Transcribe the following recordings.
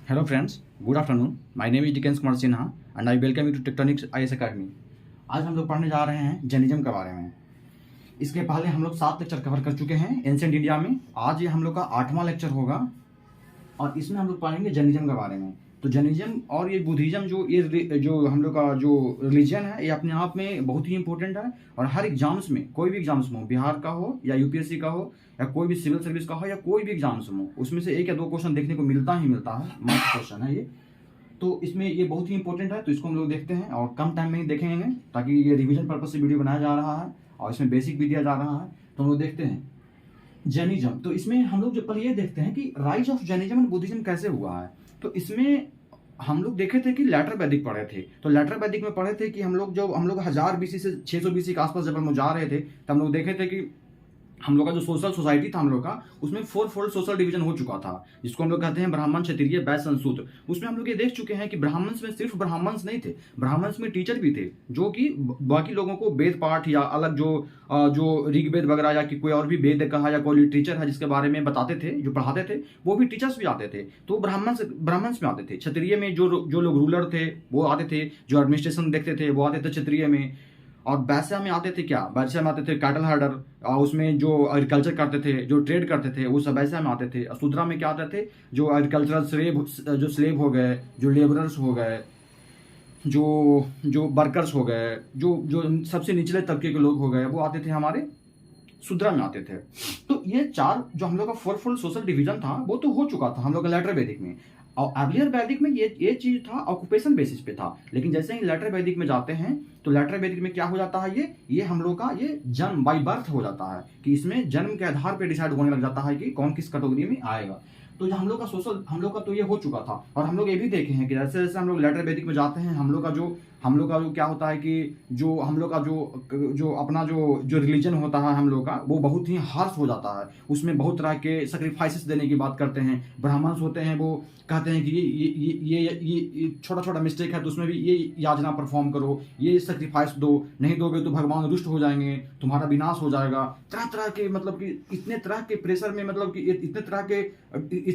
Hello friends, good afternoon. My name is Dickens Kumar Sinha and I welcome you to Tectonics IS Academy. आज हम लोग पढ़ने जा रहे हैं जैनिज्म के बारे में। इसके पहले हम लोग 7 लेक्चर कवर कर चुके हैं एंशिएंट इंडिया में। आज ये हम लोग का 8वां लेक्चर होगा और इसमें हम लोग पढ़ेंगे जैनिज्म के बारे में। तो जैनिज्म और ये बुद्धिज्म जो हम लोग का जो रिलीजन है, ये अपने आप में बहुत ही इंपॉर्टेंट है और हर एग्जाम्स में, कोई भी एग्जाम्स में हो, बिहार का हो या यूपीएससी का हो या कोई भी सिविल सर्विस का हो या कोई भी एग्जाम्स में हो, उसमें से 1 या 2 क्वेश्चन देखने को मिलता ही मिलता है। मस्त क्वेश्चन है ये, तो इसमें ये बहुत ही इंपॉर्टेंट है। तो इसको हम लोग देखते हैं और कम टाइम में ही देखेंगे ताकि ये रिविजन पर्पज से वीडियो बनाया जा रहा है और इसमें बेसिक भी दिया जा रहा है। तो हम लोग देखते हैं जैनिज्म। तो इसमें हम लोग जो पहले ये देखते हैं कि rise of Jainism and Buddhism कैसे हुआ है। तो इसमें हम लोग देखे थे कि लेटर वैदिक पढ़े थे। तो लेटर वैदिक में पढ़े थे कि हम लोग 1000 बीसी से 600 बीसी के आसपास जब हम लोग जा रहे थे तो हम लोग देखे थे कि हम लोग का जो सोशल सोसाइटी था हम लोग का, उसमें 4 फोल्ड सोशल डिवीजन हो चुका था, जिसको हम लोग कहते हैं ब्राह्मण, क्षत्रिय, वैश्य, शूद्र। उसमें हम लोग ये देख चुके हैं कि ब्राह्मण्स में सिर्फ ब्राह्मण्स नहीं थे, ब्राह्मण्स में टीचर भी थे जो कि बाकी लोगों को वेद पाठ या अलग जो ऋग्वेद वगैरह या कि कोई और भी वेद कहा या कोई लिटरेचर है जिसके बारे में बताते थे, जो पढ़ाते थे, वो भी टीचर्स भी आते थे। तो ब्राह्मण्स में आते थे। क्षत्रिय में जो लोग रूलर थे वो आते थे, जो एडमिनिस्ट्रेशन देखते थे वो आते थे क्षत्रिय में। और वैश्य में आते थे, क्या वैश्य में आते थे कैटल हर्डर, और उसमें जो एग्रीकल्चर करते थे, जो ट्रेड करते थे, वो सब वैश्य में आते थे। और शूद्रा में क्या आते थे, जो एग्रीकल्चरल स्लेव हो गए, जो लेबरर्स हो गए, जो वर्कर्स हो गए, जो सबसे निचले तबके के लोग हो गए, वो आते थे हमारे शूद्रा में आते थे। तो ये 4 जो हम लोग का 4 फोल्ड सोशल डिवीजन था वो तो हो चुका था हम लोग का लेटर वैदिक में। और अर्लियर वैदिक में ये चीज था ऑक्यूपेशन बेसिस पे था, लेकिन जैसे ही लेटर वैदिक में जाते हैं तो लेटर वैदिक में क्या हो जाता है, ये हम लोग का ये जन्म बाई बर्थ हो जाता है कि इसमें जन्म के आधार पे डिसाइड होने लग जाता है कि कौन किस कैटेगरी में आएगा। तो हम लोग का सोशल, हम लोग का तो ये हो चुका था। और हम लोग ये भी देखे हैं कि जैसे जैसे हम लोग लेटर वैदिक में जाते हैं, हम लोग का जो क्या होता है कि जो हम लोग का जो अपना जो रिलीजन होता है हम लोग का, वो बहुत ही हार्श हो जाता है। उसमें बहुत तरह के सेक्रीफाइसेस देने की बात करते हैं। ब्राह्मण्स होते हैं वो कहते हैं कि ये छोटा छोटा मिस्टेक है तो उसमें भी ये याचना परफॉर्म करो, ये सेक्रीफाइस दो, नहीं दोगे तो भगवान रुष्ट हो जाएंगे, तुम्हारा विनाश हो जाएगा। तरह तरह के, मतलब कि इतने तरह के प्रेशर में, मतलब कि इतने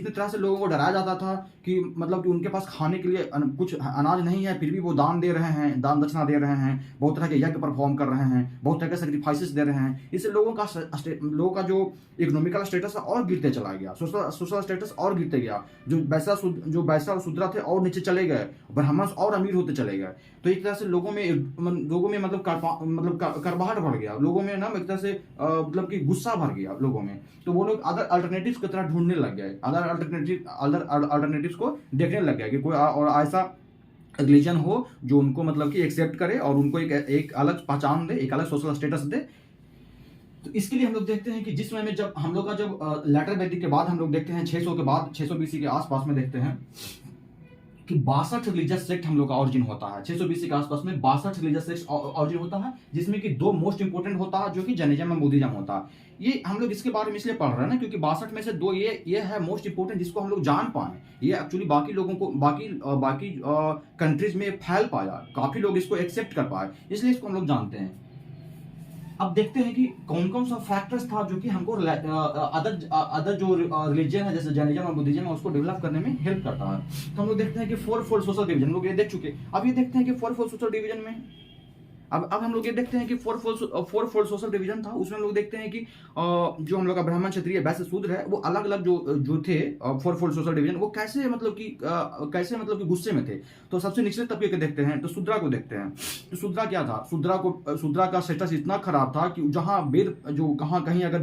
तरह से लोगों को डराया जाता था कि मतलब कि उनके पास खाने के लिए कुछ अनाज नहीं है, फिर भी वो दान दे रहे हैं, दान दक्षिणा दे रहे हैं, बहुत तरह के यज्ञ परफॉर्म कर रहे हैं, बहुत तरह के सेक्रीफाइसेस दे रहे हैं। इससे लोगों का जो इकोनॉमिकल स्टेटस है और गिरते चला गया, सोशल स्टेटस और गिरते गया। जो वैश्य और शूद्र थे और नीचे चले गए, ब्राह्मण और अमीर होते चले गए। तो एक तरह से लोगों में मतलब करवाहट बढ़ गया लोगों में ना, एक तरह से मतलब कि गुस्सा भर गया लोगों में। तो वो लोग अदर अल्टरनेटिव्स की तरह ढूंढने लग गए, अदर अल्टरनेटिव्स को देखने लग गए कि कोई और ऐसा रिलीजन हो जो उनको मतलब कि एक्सेप्ट करे और उनको एक अलग पहचान दे, एक अलग सोशल स्टेटस दे। तो इसके लिए हम लोग देखते हैं कि जिस समय में जब हम लोग का जब लेटर वैदिक के बाद हम लोग देखते हैं 600 के बाद, 600 बीसी के आसपास में देखते हैं कि 62 रिलीजियस सेक्ट हम लोग का ऑरिजिन होता है। 600 बीसी के आसपास में 62 रिलीजियस सेक्ट ऑरिजिन होता है, जिसमें कि 2 मोस्ट इंपोर्टेंट होता है जो कि जैनिज्म और बुद्धिज्म होता है। ये हम लोग इसके बारे में इसलिए पढ़ रहे हैं ना क्योंकि 62 में से 2 ये है मोस्ट इंपोर्टेंट, जिसको हम लोग जान पाए। ये एक्चुअली बाकी लोगों को बाकी कंट्रीज में फैल पाया, काफी लोग इसको एक्सेप्ट कर पाए, इसलिए इसको हम लोग जानते हैं। अब देखते हैं कि कौन कौन सा फैक्टर्स था जो कि हमको अदर जो रिलीजन है जैसे जैनिज्म और बुद्धिज्म है उसको डेवलप करने में हेल्प करता है। तो हम लोग देखते हैं कि 4 फोल्ड सोशल डिवीजन लोग ये देख चुके। अब ये देखते हैं कि 4 फोल्ड सोशल डिवीजन में अब हम लोग ये देखते हैं कि 4 फोल्ड सोशल डिवीजन था। उसमें हम लोग देखते हैं कि जो हम लोग का ब्राह्मण, क्षत्रिय, वैश्य, शूद्र है, वो अलग अलग जो थे 4 फोल्ड सोशल डिवीजन, वो कैसे मतलब कि गुस्से में थे। तो सबसे निचले तबके के देखते हैं तो शूद्रा को देखते हैं। तो शूद्रा क्या था, शूद्रा का स्टेटस इतना खराब था कि जहाँ कहीं अगर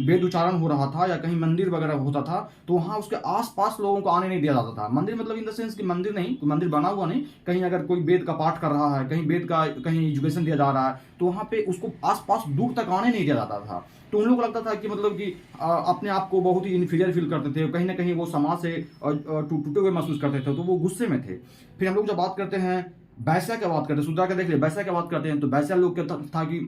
वेद उच्चारण हो रहा था या कहीं मंदिर वगैरह होता था तो वहाँ उसके आसपास लोगों को आने नहीं दिया जाता था। मंदिर मतलब इन द सेंस कि मंदिर बना हुआ नहीं, कहीं अगर कोई वेद का पाठ कर रहा है, कहीं एजुकेशन दिया जा रहा है तो वहां पे उसको आसपास दूर तक आने नहीं दिया जाता था। तो उन लोगों को लगता था कि मतलब कि अपने आप को बहुत ही इन्फीरियर फील करते थे, कहीं ना कहीं वो समाज से टूटे हुए महसूस करते थे, तो वो गुस्से में थे। फिर हम लोग जब बात करते हैं वैश्य की बात करते हैं, शूद्रा का देख लिया, वैश्य की बात करते हैं तो वैश्य लोग क्या था कि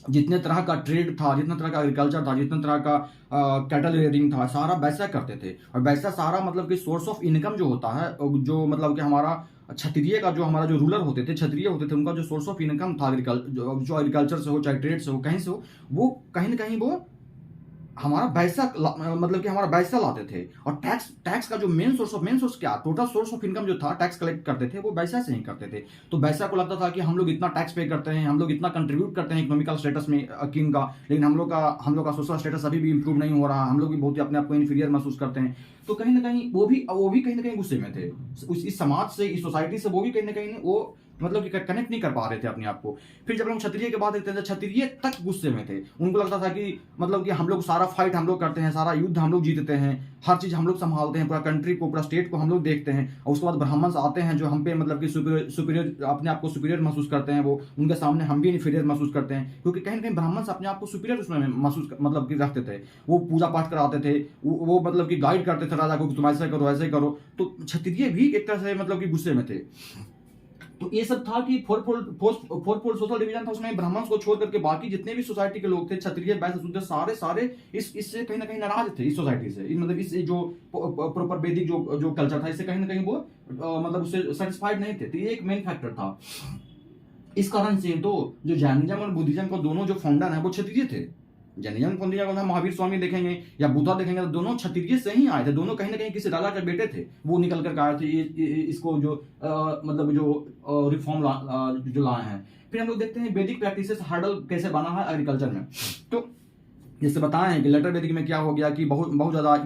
जितने तरह का ट्रेड था, जितना तरह का एग्रीकल्चर था, जितना तरह का कैटल रेयरिंग था, सारा वैसा करते थे। और वैसा सारा मतलब कि सोर्स ऑफ इनकम जो होता है, जो मतलब कि हमारा क्षत्रिय का जो हमारा जो रूलर होते थे, क्षत्रिय होते थे, उनका जो सोर्स ऑफ इनकम था जो एग्रीकल्चर से हो चाहे ट्रेड से हो कहीं से हो, वो कहीं ना कहीं वो हमारा मतलब कि हमारा पैसा लाते थे। और टैक्स का जो मेन सोर्स क्या, टोटल सोर्स ऑफ इनकम जो था, टैक्स कलेक्ट करते थे वो पैसा से ही करते थे। तो पैसा को लगता था कि हम लोग इतना टैक्स पे करते हैं, हम लोग इतना कंट्रीब्यूट करते हैं इकोनॉमिकल स्टेटस में किंग का, लेकिन हम लोग का सोशल स्टेटस अभी भी इंप्रूव नहीं हो रहा, हम लोग भी बहुत ही अपने आप को इन्फीरियर महसूस करते हैं। तो कहीं ना कहीं वो भी कहीं ना कहीं गुस्से में थे, इस समाज से, इस सोसाइटी से वो भी कहीं ना कहीं वो मतलब कि कनेक्ट नहीं कर पा रहे थे अपने आप को। फिर जब हम क्षत्रिय की बात करते थे, क्षत्रिय तक गुस्से में थे। उनको लगता था कि मतलब कि हम लोग सारा फाइट हम लोग करते हैं, सारा युद्ध हम लोग जीतते हैं, हर चीज हम लोग संभालते हैं, पूरा कंट्री को, पूरा स्टेट को हम लोग देखते हैं। और उसके बाद ब्राह्मण्स आते हैं जो हम पे मतलब कि सुपीरियर अपने आप को सुपीरियर महसूस करते हैं, वो उनके सामने हम भी इन्फीरियर महसूस करते हैं, क्योंकि कहीं ना कहीं ब्राह्मण्स अपने आप को सुपीरियर उसमें महसूस मतलब कि रखते थे। वो पूजा पाठ कराते थे, वो मतलब कि गाइड करते थे राजा को कि तुम ऐसे करो ऐसे करो। तो क्षत्रिय भी एक तरह से मतलब कि गुस्से में थे। तो ये सब था कि फोर सोशल डिवीजन था, उसमें ब्राह्मण्स को छोड़ करके बाकी जितने भी सोसाइटी के लोग थे, क्षत्रिय वैश्य शूद्र, सारे इससे कहीं ना कहीं नाराज थे, इस सोसाइटी से, मतलब इस जो प्रॉपर वैदिक जो कल्चर था, इससे कहीं ना कहीं वो मतलब उससे सेटिस्फाइड नहीं थे। तो ये एक मेन फैक्टर था। इस कारण से तो जो जैनिज्म और बुद्धिज्म को दोनों जो फाउंडर है वो क्षत्रिय थे। जैनिज्म फाउंडर हम महावीर स्वामी देखेंगे या बुद्धा देखेंगे तो दोनों क्षत्रिय से ही आए थे, दोनों कहीं ना कहीं किसी राजा के बेटे थे, वो निकल कर आए थे इसको जो मतलब जो रिफॉर्म जो लाए हैं। फिर हम लोग देखते हैं वैदिक प्रैक्टिसेस हर्डल कैसे बना है एग्रीकल्चर में। तो जैसे बताए हैं कि लेटर वैदिक में क्या हो गया कि बहुत ज्यादा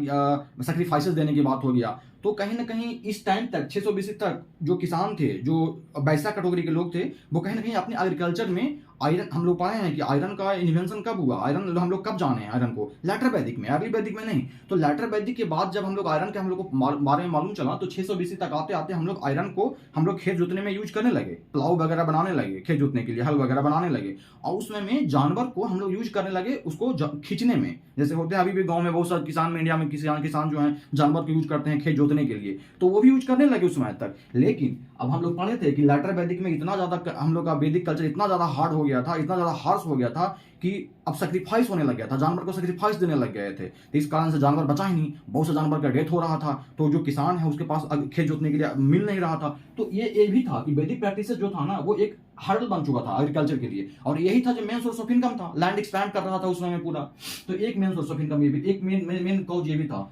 सेक्रीफाइसेस देने की बात हो गया। तो कहीं ना कहीं इस टाइम तक 600 BC तक जो किसान थे, जो वैसा कैटेगरी के लोग थे, वो कहीं ना कहीं अपने एग्रीकल्चर में आयरन, हम लोग पाए हैं कि आयरन का इन्वेंशन कब हुआ, आयरन हम लोग कब जाने हैं आयरन को, लेटर वैदिक में, अर्ली वैदिक में नहीं। तो लेटर वैदिक के बाद जब हम लोग आयरन के हम लोग को बारे में मालूम चला, तो 600 BC तक आते आते हम लोग आयरन को हम लोग खेत जोतने में यूज करने लगे, प्लाव वगैरह बनाने लगे, खेत जोतने के लिए हल वगैरह बनाने लगे। और उसमें में जानवर को हम लोग यूज करने लगे उसको खींचने में, जैसे होते हैं अभी भी गाँव में बहुत सारे किसान में, इंडिया में किसान जो है जानवर को यूज करते हैं खेत जोतने के लिए, तो वो भी यूज करने लगे उस समय तक। लेकिन अब हम लोग पढ़े थे कि लेटर वैदिक में इतना ज्यादा हम लोग का वैदिक कल्चर इतना ज्यादा हार्ड हो गया था, इतना ज्यादा हार्श हो गया था कि अब सेक्रीफाइस होने लग गया था, जानवर को सेक्रीफाइस देने लग गए थे। तो इस कारण से जानवर बचा ही नहीं, बहुत से जानवर का डेथ हो रहा था। तो जो किसान है उसके पास खेत जोतने के लिए मिल नहीं रहा था। तो ये भी था कि वैदिक प्रैक्टिस जो था ना, वो एक हर्डल बन चुका था एग्रीकल्चर के लिए, और यही था जो मेन सोर्स ऑफ इनकम था, लैंड एक्सपैंड कर रहा था उस समय पूरा। तो एक मेन सोर्स ऑफ इनकम ये भी, एक मेन कॉज ये भी था।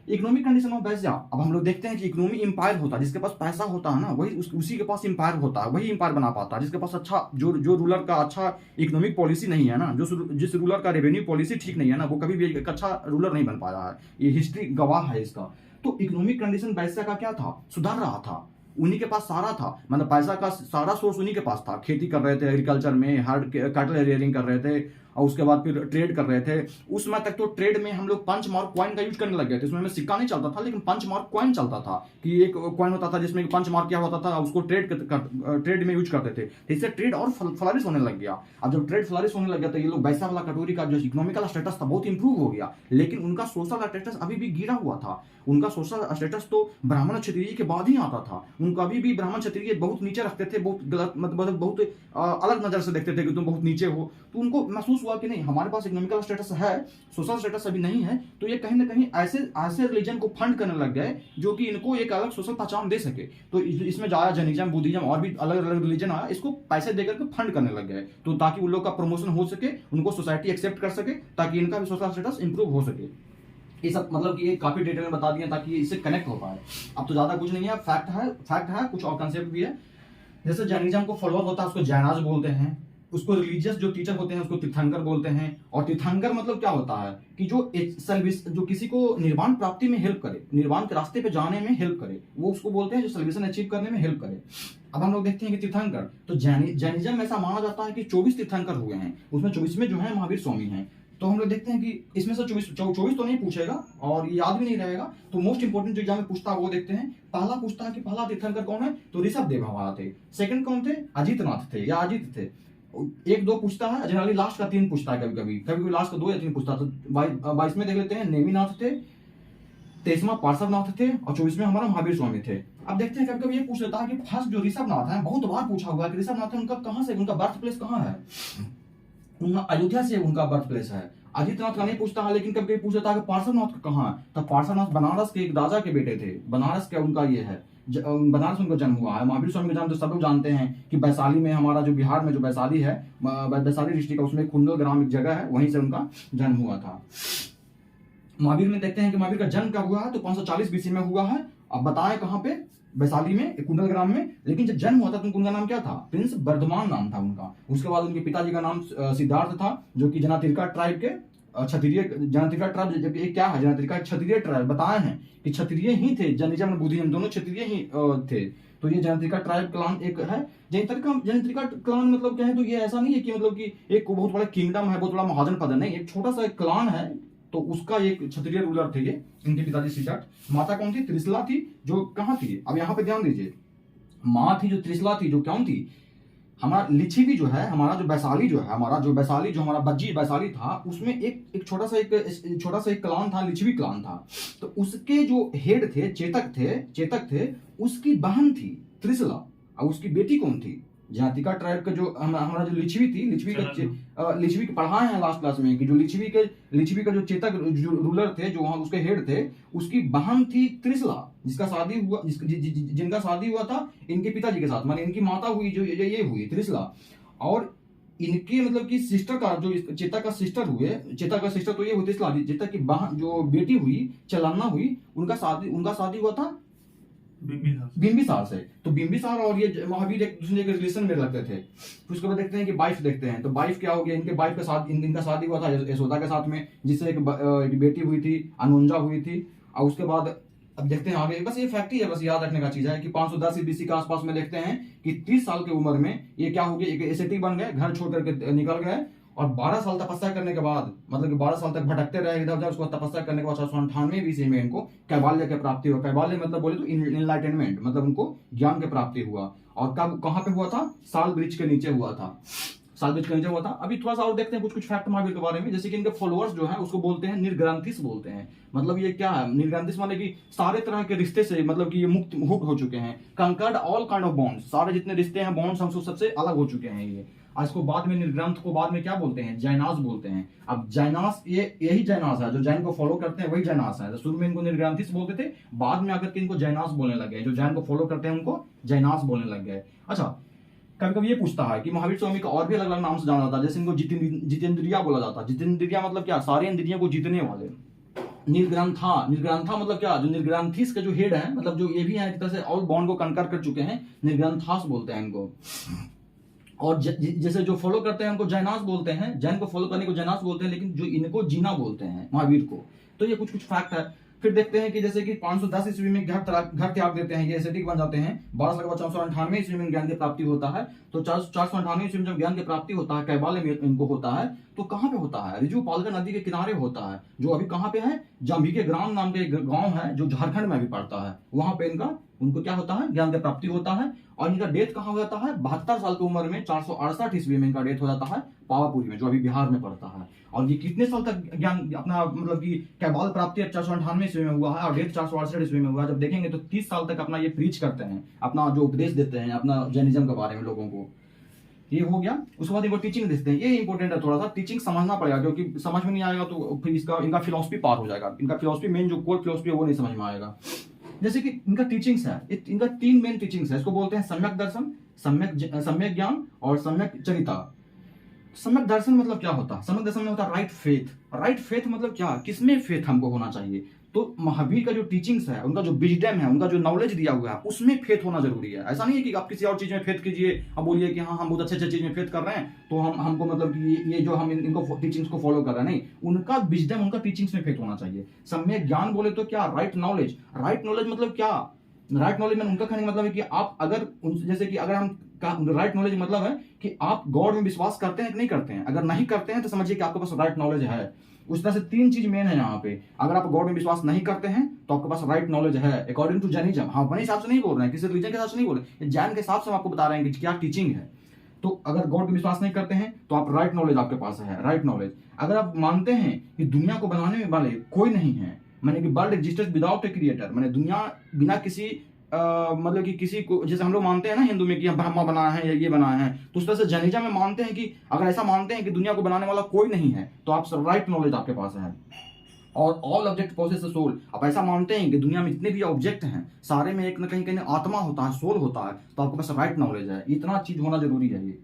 इकोनॉमिक कंडीशन ऑफ वैश्या, अब हम लोग देखते हैं कि इकोनॉमी इंपायर होता है, जिसके पास पैसा होता है ना वही उसी के पास इंपायर होता है, वही इंपायर बना पाता है। जिसके पास अच्छा जो रूलर का अच्छा इकोनॉमिक पॉलिसी नहीं है ना, जिस रूलर का रेवेन्यू पॉलिसी ठीक नहीं है ना, वो कभी भी एक अच्छा रूलर नहीं बन पाया है, ये हिस्ट्री गवाह है इसका। तो इकोनॉमिक कंडीशन वैश्या का क्या था, सुधार रहा था, उन्हीं के पास सारा था, मतलब पैसा का सारा सोर्स उन्हीं के पास था, खेती कर रहे थे एग्रीकल्चर में, हर्ड कैटल रियरिंग कर रहे थे, और उसके बाद फिर ट्रेड कर रहे थे। उस समय तक तो ट्रेड में हम लोग पंच मार्क कॉइन का यूज करने लग गए थे, उसमें में सिक्का नहीं चलता था लेकिन पंच मार्क कॉइन चलता था, कि एक कॉइन होता था जिसमें पंच मार्क क्या होता था, उसको ट्रेड में यूज करते थे। इससे ट्रेड और फ्लरिश होने लग गया। अब जब ट्रेड फ्लरिश होने लग गया तो ये लोग वैसा वाला कैटेगरी का जो इकोनॉमिकल स्टेटस था बहुत इंप्रूव हो गया, लेकिन उनका सोशल स्टेटस अभी भी गिरा हुआ था। उनका सोशल स्टेटस तो ब्राह्मण क्षत्रिय के बाद ही आता था, उनका अभी भी ब्राह्मण क्षत्रिय बहुत नीचे रखते थे, बहुत गलत मतलब बहुत अलग नजर से देखते थे कि तुम बहुत नीचे हो। तो उनको महसूस हुआ कि नहीं, हमारे पास इकोनॉमिकल स्टेटस है, सोशल स्टेटस अभी नहीं है, तो ये कहीं ना कहीं ऐसे रिलीजन को फंड करने लग गए जो कि इनको एक अलग सोशल पहचान दे सके। तो इसमें जो आया जैनिज्म, बुद्धिज्म और भी अलग अलग रिलीजन आया, इसको पैसे देकर के फंड करने लग गए, तो ताकि उन लोग का प्रमोशन हो सके, उनको सोसाइटी एक्सेप्ट कर सके, ताकि इनका भी सोशल स्टेटस इंप्रूव हो सके। ये सब मतलब कि ये काफी डिटेल में बता दिया ताकि इससे कनेक्ट हो पाए। अब तो ज्यादा कुछ नहीं है, फैक्ट है, कुछ और कंसेप्ट भी है। जैसे जैनिज्म को फॉलोअर होता है उसको जैनाज बोलते हैं, उसको रिलीजियस जो टीचर होते हैं उसको तीर्थंकर बोलते हैं। और तीर्थंकर मतलब क्या होता है कि जो किसी को निर्वाण प्राप्ति में हेल्प करे, निर्वाण के रास्ते पे जाने में हेल्प करे, वो उसको बोलते हैं जो सल्वेशन अचीव करने में हेल्प करे। अब हम लोग देखते हैं कि तीर्थंकर, तो जैनिज्म में ऐसा माना जाता है कि 24 तीर्थंकर हुए हैं, उसमें 24वें जो है महावीर स्वामी हैं। तो हम लोग देखते हैं कि इसमें से 24 तो नहीं पूछेगा और याद भी नहीं रहेगा, तो मोस्ट इंपोर्टेंट जो एग्जाम में पूछता है वो देखते हैं। पहला पूछता है कि पहला तीर्थंकर कौन है, तो ऋषभ देव हमारा थे। सेकंड कौन थे, अजीतनाथ थे या अजीत थे। 1-2 पूछता है, जनरली लास्ट का 3 पूछता है, कभी कभी लास्ट का 2 या 3 पूछता है। तो 22 में देख लेते हैं नेमिनाथ थे, 23वां पार्श्वनाथ थे और 24वें हमारा महावीर स्वामी थे। अब देखते हैं कभी ये पूछ लेता है कि फर्स्ट जो ऋषभनाथ है, बहुत बार पूछा हुआ है कि ऋषभनाथ है, उनका कहाँ से, उनका बर्थ प्लेस कहाँ है, अयोध्या से उनका बर्थ प्लेस है। अजीतनाथ का नहीं पूछता है, लेकिन कभी पूछ लेता है कि पार्श्वनाथ का कहाँ है, तो पार्श्वनाथ बनारस के एक राजा के बेटे थे, बनारस का उनका ये है, बनारस में उनका जन्म हुआ है। महावीर स्वामी का जन्म तो सब लोग जानते हैं कि वैशाली में, हमारा जो बिहार में जो वैशाली है, वैशाली डिस्ट्रिक्ट है, उसमें कुंडल ग्राम एक जगह है, वहीं से उनका जन्म हुआ था। महावीर में देखते हैं कि महावीर का जन्म कब हुआ है, तो 540 बीसी में हुआ है। अब बताएं कहाँ पे, वैशाली में, कुंडलग्राम में। लेकिन जब जन्म हुआ था तो उनका नाम क्या था, प्रिंस वर्धमान नाम था उनका। उसके बाद उनके पिताजी का नाम सिद्धार्थ था, जो कि जनातिरका ट्राइब के क्षत्रिय, जनातिरका ट्राइब जब ये क्या है, जनातिरका क्षत्रिय ट्राइब बताए हैं कि क्षत्रिय ही थे, जैनिज्म और बुद्धिज्म दोनों क्षत्रिय ही थे। तो ये जनातिरका ट्राइब क्लान एक है। जनातिरका क्लान मतलब क्या है, तो ये ऐसा नहीं है कि मतलब कि एक बहुत बड़ा किंगडम है, बहुत बड़ा महाजन पद है, नहीं, एक छोटा सा क्लान है। तो उसका एक क्षत्रिय रूलर थे ये, इनके पिताजी सिद्धार्थ। माता कौन थी, त्रिशला थी, जो कहाँ थी, अब यहाँ पे ध्यान दीजिए, माँ थी जो त्रिशला थी, जो कौन थी, हमारा लिच्छवी जो है, हमारा जो वैशाली जो है, हमारा बज्जी वैशाली था, उसमें एक छोटा सा एक क्लान था, लिच्छवी क्लान था। तो उसके जो हेड थे, चेतक थे, उसकी बहन थी त्रिशला, और उसकी बेटी कौन थी, जातिका ट्राइब का जो हमारा जो लिच्छवी थी, लिच्छवी के पढ़ाए हैं लास्ट क्लास में कि जो लिच्छवी का जो चेतक जो रूलर थे, जो वहां उसके हेड थे, उसकी बहन थी त्रिशला, जिनका शादी हुआ था इनके पिताजी के साथ, माने इनकी माता हुई जो ये हुई त्रिशला। और इनके मतलब कि सिस्टर का जो चेतक का सिस्टर तो ये हुई त्रिशला, चेतक की बहन जो बेटी हुई, चलन्ना हुई, उनका शादी हुआ था बिंबिसार से। तो बिंबिसार और ये महावीर एक दूसरे के रिलेशन में लगते थे। फिर उसके बाद देखते हैं कि वाइफ देखते हैं, तो वाइफ क्या हो गया, इनके वाइफ के साथ इनका शादी हुआ था यशोदा के साथ में, जिससे एक बेटी हुई थी, अनुंजा हुई थी। और उसके बाद अब देखते हैं आगे, बस ये फैक्ट ही है, बस याद रखने का चीज है कि 510 बीसी के आसपास में देखते हैं कि 30 साल की उम्र में ये क्या हो गया, एक एसेटिक बन गए, घर छोड़ करके निकल गए। और 12 साल तपस्या करने के बाद, मतलब कि 12 साल तक भटकते रहे इधर उधर, उसको तपस्या करने के बाद 498 बीसी में इनको कैबाल्य की प्राप्ति हुआ। कैबाल्य मतलब बोले तो इनलाइटनमेंट, मतलब उनको ज्ञान की प्राप्ति हुआ। और कब कहाँ पे हुआ था, साल वृक्ष के नीचे हुआ था, साल वृक्ष के नीचे हुआ था। अभी थोड़ा सा और देखते हैं कुछ फैक्ट महावीर के बारे में, जैसे कि इनके फॉलोअर्स जो है उसको बोलते हैं निर्ग्रंथिस बोलते हैं। मतलब ये क्या है, निर्ग्रंथिस माने कि सारे तरह के रिश्ते से, मतलब कि ये मुक्त हो चुके हैं, conquered all kind of bonds, सारे जितने रिश्ते हैं, बॉन्ड्स हमसे सबसे अलग हो चुके हैं ये। आज को बाद में निर्ग्रंथ को बाद में क्या बोलते हैं, जैनास बोलते हैं। अब जैनास यही जैनास है जो जैन को फॉलो करते हैं, वही जैनास है। तो शुरू में इनको निर्ग्रंथिस बोलते थे, बाद में आकर के इनको जैनास बोलने लगे, जो जैन को फॉलो करते हैं उनको जैनास बोलने लग गए। अच्छा, कभी कभी ये पूछता है कि महावीर स्वामी का और भी अलग अलग नाम से जाना जाता है, जैसे इनको जितेंद्रिया बोला जाता है। जितेंद्रिया मतलब क्या, सारे इंद्रियों को जीतने वाले। निर्ग्रंथा मतलब क्या, जो निर्ग्रंथिस के जो हेड है, मतलब जो ये भी है एक तरह से ऑल बॉन्ड को कंकर कर चुके हैं, निर्ग्रंथास बोलते हैं इनको। और जैसे जो फॉलो करते हैं उनको जैनास बोलते हैं, जैन को फॉलो करने को जैनास बोलते हैं, लेकिन जो इनको जीना बोलते हैं महावीर को। तो ये कुछ फैक्ट है। फिर देखते हैं कि जैसे कि 510 ईस्वी में घर त्याग देते हैं, ये एसेटिक बन जाते हैं। 12 साल के बाद 498 ईस्वी में ज्ञान की प्राप्ति होता है। तो 498 ईस्वी में जब ज्ञान की प्राप्ति होता है, कैबाल्य में इनको होता है, तो कहाँ पे होता है, रिजू पालगा नदी के किनारे होता है, जो अभी कहाँ पे है, जंभिके ग्राम नाम के गांव है, जो झारखंड में भी पड़ता है। वहां पे उनको क्या होता है, ज्ञान की प्राप्ति होता है। और इनका डेथ कहाँ हो जाता है, 72 साल की उम्र में 468 ईस्वी में इनका डेथ हो जाता है, पावापुरी में, जो अभी बिहार में पड़ता है। और ये कितने साल तक ज्ञान अपना, मतलब कि कैबाल प्राप्ति 498 ईस्वी में हुआ है और डेथ 468 ईस्वी में हुआ है। जब देखेंगे तो 30 साल तक अपना ये प्रीच करते हैं, अपना जो उपदेश देते हैं अपना जैनिज्म के बारे में लोगों को। ये हो गया। उसके बाद इनको टीचिंग देते हैं, ये इंपॉर्टेंट है, थोड़ा सा टीचिंग समझना पड़ेगा, क्योंकि समझ में नहीं आएगा तो फिर इनका फिलॉसफी पार हो जाएगा, इनका फिलॉसफी मेन जो कोर फिलॉसफी है वो नहीं समझ में आएगा। जैसे कि इनका टीचिंग्स है, इनका 3 मेन टीचिंग्स है। इसको बोलते हैं सम्यक दर्शन, सम्यक ज्ञान और सम्यक चरिता। सम्यक दर्शन मतलब क्या होता है, सम्यक दर्शन में होता है राइट फेथ। राइट फेथ मतलब क्या, किसमें फेथ हमको होना चाहिए। तो महावीर का जो टीचिंग्स है, उनका जो विजडम है, उनका जो नॉलेज दिया हुआ है, उसमें फेथ होना जरूरी है। ऐसा नहीं है कि आप किसी और चीज में फेथ कीजिए, अब बोलिए कि हाँ हम बहुत अच्छे चीज में फेथ कर रहे हैं, तो हमको मतलब कि ये जो हम इनको टीचिंग्स को फॉलो कर रहे हैं, नहीं, उनका विजडम, उनका टीचिंग्स में फेथ होना चाहिए। सम्यक ज्ञान बोले तो क्या, राइट नॉलेज। राइट नॉलेज मतलब क्या, राइट नॉलेज में उनका कहने का मतलब है कि आप अगर जैसे कि अगर हम राइट नॉलेज मतलब है कि आप गॉड में विश्वास करते हैं कि नहीं करते हैं। अगर नहीं करते हैं तो समझिए कि आपके पास राइट नॉलेज है। उस तरह से 3 चीज मेन है यहाँ पे। अगर आप गॉड में विश्वास नहीं करते हैं तो आपके पास राइट नॉलेज है अकॉर्डिंग टू जैनिज्म। हाँ, अपने हिसाब से नहीं बोल रहे हैं, किसी रिलीजन के हिसाब से नहीं बोल रहे, जैन के हिसाब से हम आपको बता रहे हैं कि क्या टीचिंग है। तो अगर गॉड में विश्वास नहीं करते हैं तो आप राइट नॉलेज आपके पास है, राइट नॉलेज। अगर आप मानते हैं कि दुनिया को बनाने वाले कोई नहीं है, माने कि world existed without a creator, माने दुनिया बिना किसी मतलब कि किसी को, जैसे हम लोग मानते हैं ना हिंदू में कि हम ब्रह्मा बनाए हैं या ये बनाए हैं, तो उस तरह से जैनिज्म में मानते हैं कि अगर ऐसा मानते हैं कि दुनिया को बनाने वाला कोई नहीं है तो आप राइट नॉलेज आपके पास है। और all object possess a soul, आप ऐसा मानते हैं कि दुनिया में जितने भी ऑब्जेक्ट हैं सारे में एक न कहीं कहीं आत्मा होता है, सोल होता है, तो आपके पास राइट नॉलेज है। इतना चीज होना जरूरी है ये।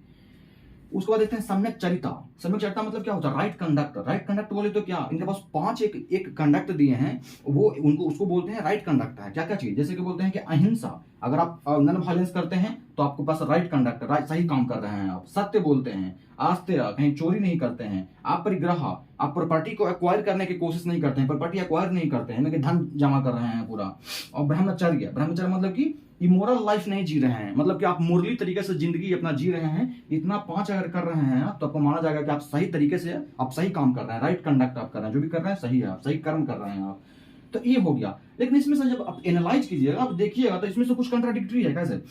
उसके बाद देखते हैं सम्यक चरिता। सम्यक चरिता मतलब क्या होता है? Right conduct. राइट कंडक्ट बोले तो क्या, इनके पास 5 एक कंडक्ट दिए हैं, वो उनको उसको बोलते हैं राइट कंडक्ट है। क्या क्या चीज, जैसे कि बोलते हैं कि अहिंसा, अगर आप नॉन वायलेंस करते हैं तो आपके पास राइट कंडक्ट, राइट सही काम कर रहे हैं आप। सत्य बोलते हैं, आस्तेय कहीं चोरी नहीं करते हैं, अपरिग्रह आप प्रॉपर्टी को एक्वायर करने की कोशिश नहीं करते हैं, प्रॉपर्टी एक्वायर नहीं करते हैं, धन जमा कर रहे हैं पूरा। और ब्रह्मचर्य, ब्रह्मचर्य मतलब कि इमोरल लाइफ नहीं जी रहे हैं, मतलब कि आप मोरली तरीके से जिंदगी अपना जी रहे हैं। इतना 5 अगर कर रहे हैं तो आपको माना जाएगा कि आप सही तरीके से आप सही काम कर रहे हैं, राइट कंडक्ट आप कर रहे हैं, जो भी कर रहे हैं सही है, आप सही कर्म कर रहे हैं आप। तो ये हो गया। लेकिन इसमें से जब आप एनालाइज कीजिएगा, आप देखिएगा तो इसमें से कुछ कंट्राडिक्टरी है। कैसे?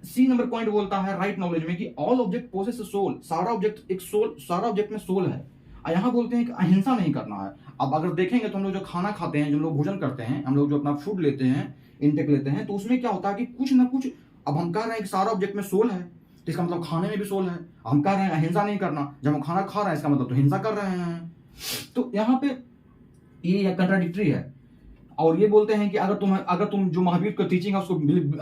सी नंबर पॉइंट बोलता है राइट नॉलेज में कि ऑल ऑब्जेक्ट पोसेस सोल, सारा ऑब्जेक्ट एक सोल, सारा ऑब्जेक्ट में सोल है। यहाँ बोलते हैं कि अहिंसा नहीं करना है। अब अगर देखेंगे तो हम लोग जो खाना खाते हैं, जो लोग भोजन करते हैं, हम लोग जो अपना फूड लेते हैं, इनटेक लेते हैं, तो उसमें क्या होता है कि कुछ ना कुछ, अब हम कह रहे हैं कि सारा ऑब्जेक्ट में सोल है, तो इसका मतलब खाने में भी सोल है। हम कह रहे हैं अहिंसा नहीं करना, जब हम खाना खा रहे हैं इसका मतलब तो हिंसा कर रहे हैं। तो यहाँ पे ये कंट्राडिक्टरी है। और ये बोलते हैं कि अगर तुम जो महावीर का टीचिंग है उसको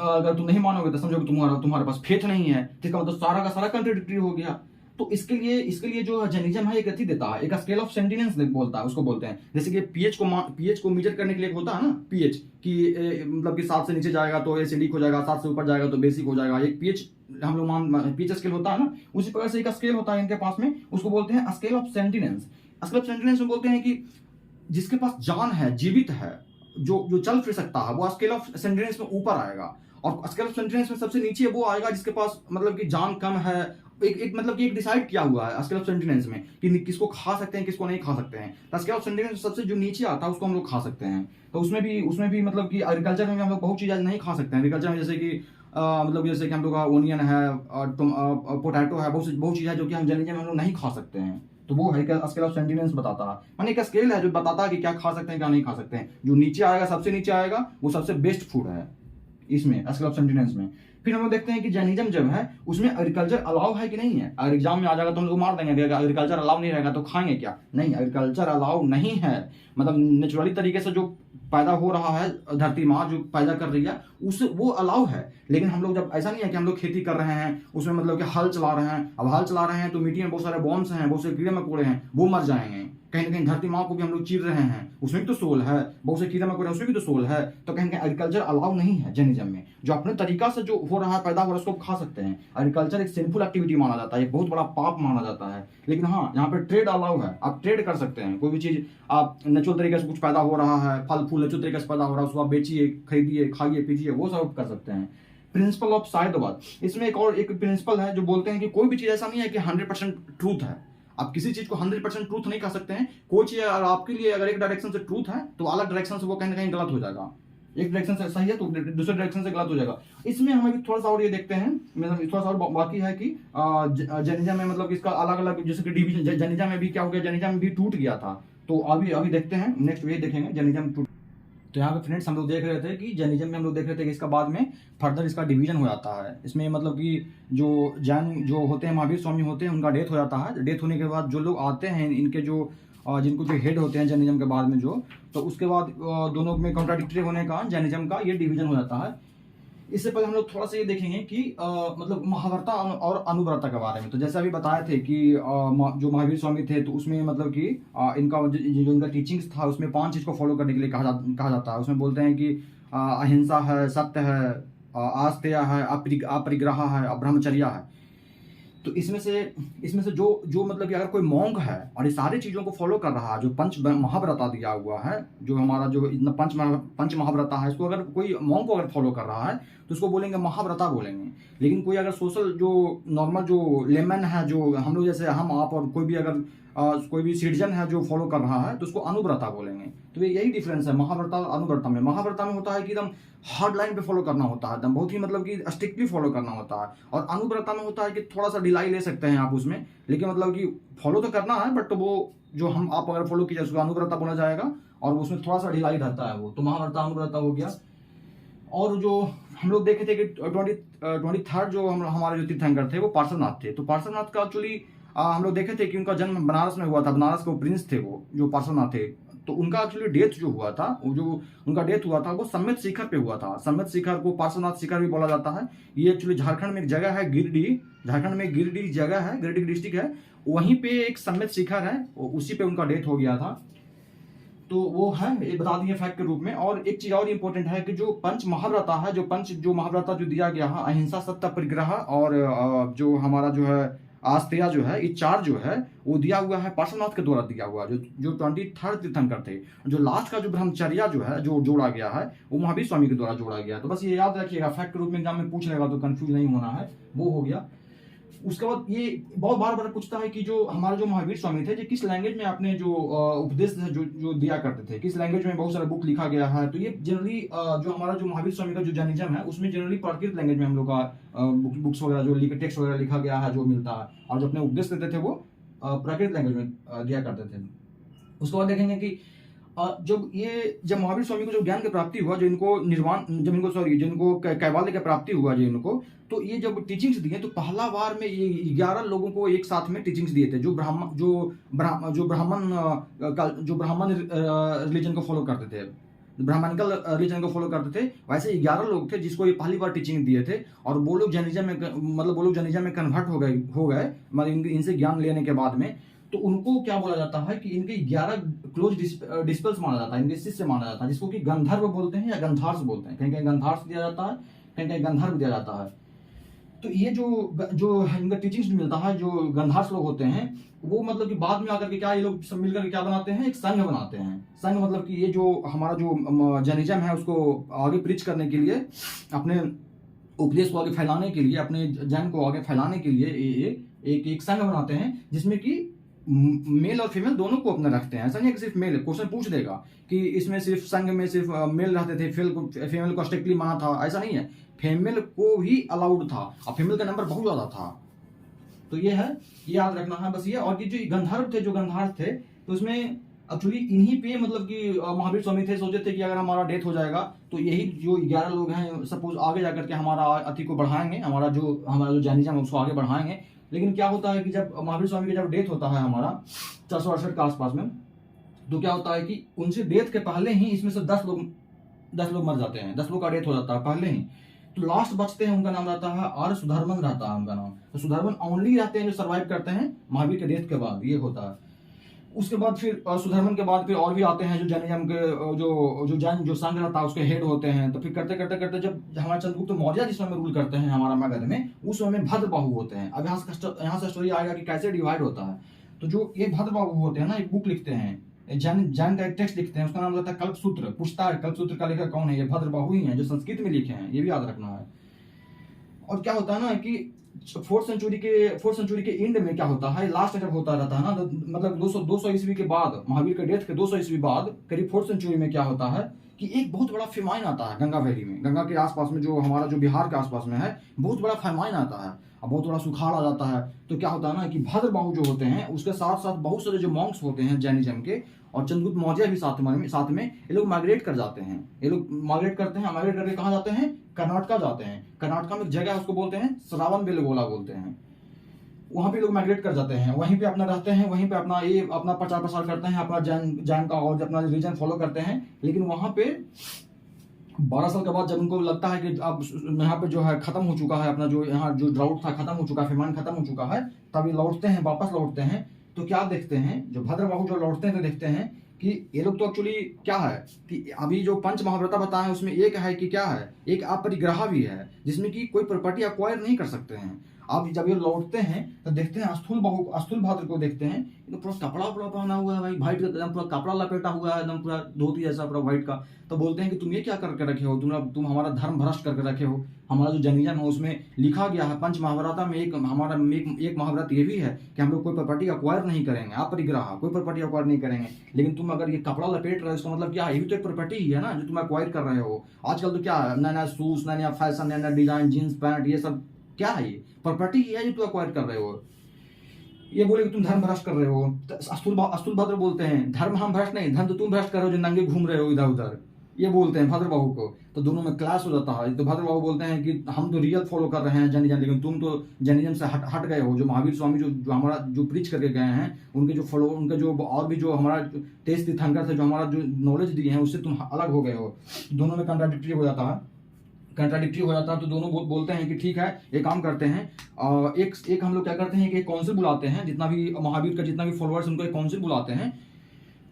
अगर तुम नहीं मानोगे तो समझो कि तुम्हारे पास फेथ नहीं है, तो इसका मतलब सारा का सारा कंट्राडिक्टरी हो गया। तो इसके लिए जो जैनिज्म है एक अथी देता है, एक स्केल ऑफ सेंटिनेंस बोलता है, उसको बोलते हैं। जैसे कि पीएच को मेजर करने के लिए होता है ना, पीएच की मतलब कि 7 से नीचे जाएगा तो एसिडिक हो जाएगा, 7 से ऊपर जाएगा तो बेसिक हो जाएगा। एक पीएच हम लोग पीएच स्केल होता है ना, उसी प्रकार से एक स्केल होता है इनके पास में, उसको बोलते हैं स्केल ऑफ सेंटिनेंस। स्केल ऑफ सेंटिनेंस में बोलते हैं कि जिसके पास जान है, जीवित है, जो चल फिर सकता है, वो स्केल ऑफ सेंटिनेंस में ऊपर आएगा। और स्केल ऑफ सेंटिनेंस में सबसे नीचे वो आएगा जिसके पास मतलब कि जान कम है। एक मतलब कि एक डिसाइड किया हुआ है स्केल ऑफ सेंटिनेंस में कि किसको खा सकते हैं, किसको नहीं खा सकते हैं। तो स्केल ऑफ सेंटिनेंस सबसे जो नीचे आता है उसको हम लोग खा सकते हैं। तो उसमें भी मतलब कि एग्रीकल्चर में हम लोग बहुत चीज़ें नहीं खा सकते हैं। एग्रीकल्चर में जैसे कि मतलब जैसे कि हम लोग का ओनियन है, पोटैटो है, बहुत चीज़ है जो कि हम जर्नलिज्म में हम लोग नहीं खा सकते हैं। तो वो है स्केल ऑफ सेंटिनेंस बताता है, माने एक स्केल है जो बताता है कि क्या खा सकते हैं क्या नहीं खा सकते हैं। जो नीचे आएगा, सबसे नीचे आएगा, वो सबसे बेस्ट फूड है इसमें स्केल ऑफ सेंटिनेंस में। फिर हम लोग देखते हैं कि जैनिज्म जब है उसमें एग्रीकल्चर अलाउ है कि नहीं है। अगर एग्जाम में आ जाएगा तो हम लोग मार देंगे, एग्रीकल्चर अलाउ नहीं रहेगा तो खाएंगे क्या? नहीं, एग्रीकल्चर अलाउ नहीं है। मतलब नेचुरली तरीके से जो पैदा हो रहा है, धरती माँ जो पैदा कर रही है उस वो अलाउ है। लेकिन हम लोग जब ऐसा नहीं है कि हम लोग खेती कर रहे हैं, उसमें मतलब कि हल चला रहे हैं। अब हल चला रहे हैं तो मिट्टी में बहुत सारे बॉम्ब्स हैं, बहुत से कीड़े मकोड़े हैं, वो मर जाएंगे। कहीं ना कहीं धरती माँ को भी हम लोग चीर रहे हैं, उसमें भी तो सोल है। बहुत से कीड़े मकोड़े उसमें भी तो सोल है। तो कहीं ना कहीं एग्रीकल्चर अलाउ नहीं है जैनिज्म में। जो अपने तरीका से जो हो रहा है, पैदा हो रहा है, उसको खा सकते हैं। एग्रीकल्चर एक सिंफुल एक्टिविटी माना जाता है, एक बहुत बड़ा पाप माना जाता है। लेकिन हाँ, यहाँ पे ट्रेड अलाउ है, आप ट्रेड कर सकते हैं। कोई भी चीज आप नेचुरल तरीके से कुछ पैदा हो रहा है, फल फूल नेचुरल तरीके से पैदा हो रहा है, उसको आप बेचिए, खरीदिए, खाइए, पीजिए, वो सब कर सकते हैं। प्रिंसिपल ऑफ साइदवाद, इसमें एक और एक प्रिंसिपल है जो बोलते हैं कि कोई भी चीज ऐसा नहीं है कि 100% ट्रूथ है। आप किसी चीज को 100% ट्रूथ नहीं कह सकते हैं। कोई चीज अगर आपके लिए अगर एक डायरेक्शन से ट्रूथ है तो अलग डायरेक्शन से वो कहीं ना कहीं गलत हो जाएगा। एक डायरेक्शन से सही है तो दूसरे डायरेक्शन से गलत हो जाएगा। इसमें हमें भी थोड़ा सा और ये देखते हैं, मतलब थोड़ा सा और बाकी है कि जैनिज्म में मतलब इसका अलग अलग जैसे कि डिवीजन, जैनिज्म में भी क्या हो गया, जैनिज्म भी टूट गया था। तो अभी देखते हैं, नेक्स्ट वे देखेंगे जैनिज्म टूट। तो यहाँ पे फ्रेंड्स हम लोग देख रहे थे कि जैनिज्म में हम लोग देख रहे थे कि इसका बाद में फर्दर इसका डिवीजन हो जाता है। इसमें मतलब कि जो जैन जो होते हैं, महावीर स्वामी होते हैं, उनका डेथ हो जाता है। डेथ होने के बाद जो लोग आते हैं, इनके जो जिनको जो हेड होते हैं जैनिज्म के बाद में जो, तो उसके बाद दोनों में कॉन्ट्राडिक्टरी होने का जैनिज्म का ये डिवीजन हो जाता है। इससे पहले हम लोग थोड़ा सा ये देखेंगे कि मतलब महाव्रता और अनुव्रता के बारे में। तो जैसे अभी बताए थे कि जो महावीर स्वामी थे तो उसमें मतलब कि इनका जो इनका टीचिंग्स था उसमें 5 चीज़ को फॉलो करने के लिए कहा जाता है। उसमें बोलते हैं कि अहिंसा है, सत्य है, आस्तेय है, अपरिग्रह है और ब्रह्मचर्य है। तो इसमें से जो मतलब कि अगर कोई मॉन्क है और ये सारी चीज़ों को फॉलो कर रहा है, जो पंच महाव्रता दिया हुआ है, जो हमारा जो इतना पंच महाव्रता है, इसको अगर कोई मॉन्क को अगर फॉलो कर रहा है तो उसको बोलेंगे महाव्रता बोलेंगे। लेकिन कोई अगर सोशल जो नॉर्मल जो लेमन है, जो हम लोग जैसे हम आप और कोई भी अगर कोई भी सिटीजन है जो फॉलो कर रहा है तो उसको अनुव्रता बोलेंगे। तो यही डिफरेंस है महाव्रता और अनुव्रता में। महाव्रता में होता है कि एकदम हार्ड लाइन पे फॉलो करना होता है, एकदम बहुत ही मतलब कि स्ट्रिक्टली फॉलो करना होता है। और अनुव्रता में होता है कि थोड़ा सा ढिलाई ले सकते हैं आप उसमें, लेकिन मतलब कि फॉलो तो करना है, बट वो जो हम आप अगर फॉलो कीजिए उसको अनुव्रता बोला जाएगा और उसमें थोड़ा सा ढिलाई रहता है वो। तो महाव्रता अनुव्रता हो गया। और जो हम लोग देखे थे कि 23rd जो हमारे जो तीर्थंकर थे वो पार्श्वनाथ थे। तो पार्श्वनाथ का एक्चुअली हम लोग देखे थे कि उनका जन्म बनारस में हुआ था। बनारस के प्रिंस थे वो जो पार्श्वनाथ थे। तो उनका एक्चुअली डेथ जो हुआ था, वो जो उनका डेथ हुआ था वो सम्मेत शिखर पे हुआ था। सम्मेत शिखर को पार्श्वनाथ शिखर भी बोला जाता है। ये एक्चुअली झारखंड में एक जगह है गिरिडीह, झारखंड में गिरिडीह जगह है, गिरिडीह डिस्ट्रिक्ट है, वहीं पे एक सम्मेत शिखर है, उसी पे उनका डेथ हो गया था। तो वो है, ये बता दिए फैक्ट के रूप में। और एक चीज और इंपॉर्टेंट है कि जो पंच महाव्रता है, जो महाव्रता जो दिया गया है, अहिंसा, सत्य, परिग्रह और जो हमारा जो है आस्तेय जो है, ये 4 जो है वो दिया हुआ है पार्श्वनाथ के द्वारा दिया हुआ, जो 23rd तीर्थंकर थे। जो लास्ट का जो ब्रह्मचर्या जो है जो जोड़ा गया है वो महावीर स्वामी के द्वारा जोड़ा गया। तो बस ये याद रखिएगा, फैक्ट के रूप में एग्जाम में पूछ लेगा तो कंफ्यूज नहीं होना है, वो हो गया। उसके बाद ये बहुत बार पूछता है कि जो हमारे जो महावीर स्वामी थे, जो किस लैंग्वेज में आपने जो उपदेश जो दिया करते थे, किस लैंग्वेज में बहुत सारा बुक लिखा गया है। तो ये जनरली जो हमारा जो महावीर स्वामी का जो जैनिज्म है उसमें जनरली प्राकृत लैंग्वेज में हम लोग का बुक्स वगैरह जो टेक्स्ट वगैरह लिखा गया है जो मिलता है, और जो अपने उपदेश देते थे वो प्राकृत लैंग्वेज में दिया करते थे। उसके बाद देखेंगे कि जब महावीर स्वामी को जो ज्ञान की प्राप्ति हुआ, जो इनको कैवल्य की प्राप्ति हुआ जो इनको, तो ये जब टीचिंग्स दिए तो पहला बार में ये 11 लोगों को एक साथ में टीचिंग्स दिए थे, जो ब्राह्मण रिलीजन को फॉलो करते थे, ब्राह्मणिकल रिलीजन को फॉलो करते थे। वैसे 11 लोग थे जिसको ये पहली बार टीचिंग दिए थे, और वो लोग जैनिज्म में कन्वर्ट हो गए मतलब इनसे ज्ञान लेने के बाद में। तो उनको क्या बोला जाता है कि इनके 11 क्लोज डिस्पल्स माना जाता है, इनके शिष्य माना जाता है, जिसको कि गंधर्व बोलते हैं या गंधार्स बोलते हैं। कहीं कहीं गंधार्स दिया जाता है, कहीं कहीं गंधर्व दिया जाता है। तो ये जो इनका टीचिंग्स मिलता है, जो गंधार्स लोग होते हैं, वो मतलब कि बाद में आकर के क्या ये लोग सब मिलकर के क्या बनाते हैं, एक संघ बनाते हैं। संघ मतलब कि ये जो हमारा जो जैनिज्म है उसको आगे प्रीच करने के लिए, अपने उपदेश को आगे फैलाने के लिए, अपने जैन को आगे फैलाने के लिए एक संघ बनाते हैं, जिसमें कि मेल और फीमेल दोनों को अपने रखते हैं। ऐसा नहीं है कि सिर्फ मेल, क्वेश्चन पूछ देगा कि इसमें सिर्फ संघ में सिर्फ मेल रहते थे, फीमेल को स्ट्रिक्टली माना था, ऐसा नहीं है। फीमेल को भी अलाउड था, और फीमेल का नंबर बहुत ज्यादा था। तो ये है, ये याद रखना है बस ये। और कि जो गंधर्व थे, जो गंधार थे, तो उसमें एक्चुअली इन्हीं पे मतलब कि महावीर स्वामी थे, सोचे थे कि अगर हमारा डेथ हो जाएगा तो यही जो 11 लोग हैं सपोज आगे जाकर के हमारा अति को बढ़ाएंगे, हमारा जो जैनिज्म है उसको आगे बढ़ाएंगे। लेकिन क्या होता है कि जब महावीर स्वामी का जब डेथ होता है हमारा 468 के आसपास में, तो क्या होता है कि उनसे डेथ के पहले ही इसमें से 10 लोग मर जाते हैं, 10 लोग का डेथ हो जाता है पहले ही। तो लास्ट बचते हैं, उनका नाम रहता है आर्य सुधर्मन रहता है उनका नाम। तो सुधर्मन ओनली रहते हैं जो सर्वाइव करते हैं महावीर के डेथ के बाद, ये होता है। उसके बाद फिर सुधर्मन के बाद फिर और भी आते हैं जो जैनिज्म के जो संघ रहता है उसके हेड होते हैं। तो फिर करते करते करते जब हमारे चंद्रगुप्त मौर्य जिस समय रूल करते हैं हमारा मगध में, उस समय में भद्रबाहु होते हैं। अब यहाँ से स्टोरी आएगा कि कैसे डिवाइड होता है। तो जो ये भद्रबाहु होते हैं ना, एक बुक लिखते हैं, जैन का एक टेक्स्ट लिखते हैं, उसका नाम रहता है कल्पसूत्र। पूछता है कल्पसूत्र का लेखक कौन है, ये भद्रबाहु ही है जो संस्कृत में लिखे हैं, ये भी याद रखना है। और क्या होता है ना कि 4th सेंचुरी के एंड में क्या होता है, लास्ट जब होता रहता है ना, तो मतलब 200 ईस्वी के बाद, महावीर के डेथ के 200 ईस्वी बाद करीब 4th सेंचुरी में क्या होता है कि एक बहुत बड़ा फेमाइन आता है गंगा वैली में, गंगा के आसपास में, जो हमारा जो बिहार के आसपास में है, बहुत बड़ा फेमाइन आता है, अब बहुत बड़ा सुखाड़ आ जाता है। तो क्या होता है ना कि भद्रबाहु जो होते हैं उसके साथ साथ बहुत सारे जो मॉन्क्स होते हैं जैनिज्म के, और चंद्रगुप्त मौर्य भी साथ में ये लोग माइग्रेट कर जाते हैं। ये लोग माइग्रेट करते हैं, माइग्रेट करके कहाँ जाते हैं, कर्नाटका जाते हैं। कर्नाटका में एक जगह है उसको बोलते हैं श्रावणबेलगोला बोलते हैं, वहां पे लोग माइग्रेट कर जाते हैं, वहीं पे अपना रहते हैं, वहीं पे अपना प्रचार प्रसार करते हैं, अपना जैन का और अपना रिलीजन फॉलो करते हैं। लेकिन वहां पे 12 साल के बाद जब उनको लगता है कि अब यहाँ पे जो है खत्म हो चुका है, अपना जो यहाँ जो ड्राउट था खत्म हो चुका है, फेमाइन खत्म हो चुका है, तब ये लौटते हैं, वापस लौटते हैं। तो क्या देखते हैं, जो भद्रबाहु जो लौटते हैं तो देखते हैं कि ये लोग तो एक्चुअली क्या है कि अभी जो पंच महाव्रता बताए उसमें एक है कि क्या है, एक अपरिग्रह भी है, जिसमें कि कोई प्रॉपर्टी अक्वायर नहीं कर सकते हैं। अब जब ये लौटते हैं तो देखते हैं स्थूल भद्र को देखते हैं, तो पूरा कपड़ा पहना हुआ है भाई, व्हाइट का एकदम पूरा कपड़ा लपेटा हुआ है, एकदम पूरा धोती जैसा पूरा व्हाइट का। तो बोलते हैं कि तुम ये क्या करके रखे हो, तुम हमारा धर्म भ्रष्ट करके रखे हो। हमारा जो जैनिज्म है उसमें लिखा गया है, पंच महाव्रता में एक महाव्रत ये भी है कि हम लोग कोई प्रॉपर्टी अक्वायर नहीं करेंगे, अपरिग्रह, कोई प्रॉपर्टी अक्वायर नहीं करेंगे। लेकिन तुम अगर ये कपड़ा लपेट रहे हो इसका मतलब क्या है, ये भी तो एक प्रॉपर्टी ही है ना जो तुम अक्वायर कर रहे हो। आजकल तो क्या है, नया नया शूज, नया नया फैशन, नया नया डिजाइन, जीन्स पैंट, ये सब क्या है, ये प्रॉपर्टी ही है जो तुम अक्वायर कर रहे हो। ये बोले कि तुम धर्म भ्रष्ट कर रहे हो। स्थूल भद्र बोलते हैं धर्म हम भ्रष्ट नहीं, धर्म तो तुम भ्रष्ट कर रहे हो जो नंगे घूम रहे हो इधर उधर। ये बोलते हैं भद्रबाहु को, तो दोनों में क्लैश हो जाता है। तो भद्रबाहु बोलते हैं कि हम तो रियल फॉलो कर रहे हैं जैनिज्म, लेकिन तुम तो जैनिज्म से हट गए हो। जो महावीर स्वामी जो हमारा जो प्रीच करके गए हैं, उनके जो फॉलो, उनके जो और भी जो हमारा तेज तीर्थंकर थे, जो हमारा जो नॉलेज दिए हैं, उससे तुम अलग हो गए हो। दोनों में कंट्राडिक्टरी हो जाता है, तो दोनों बोलते हैं कि ठीक है, एक काम करते हैं, एक हम लोग क्या करते हैं कि एक काउंसिल बुलाते हैं, जितना भी महावीर का जितना भी फॉलोअर्स, उनको एक काउंसिल बुलाते हैं,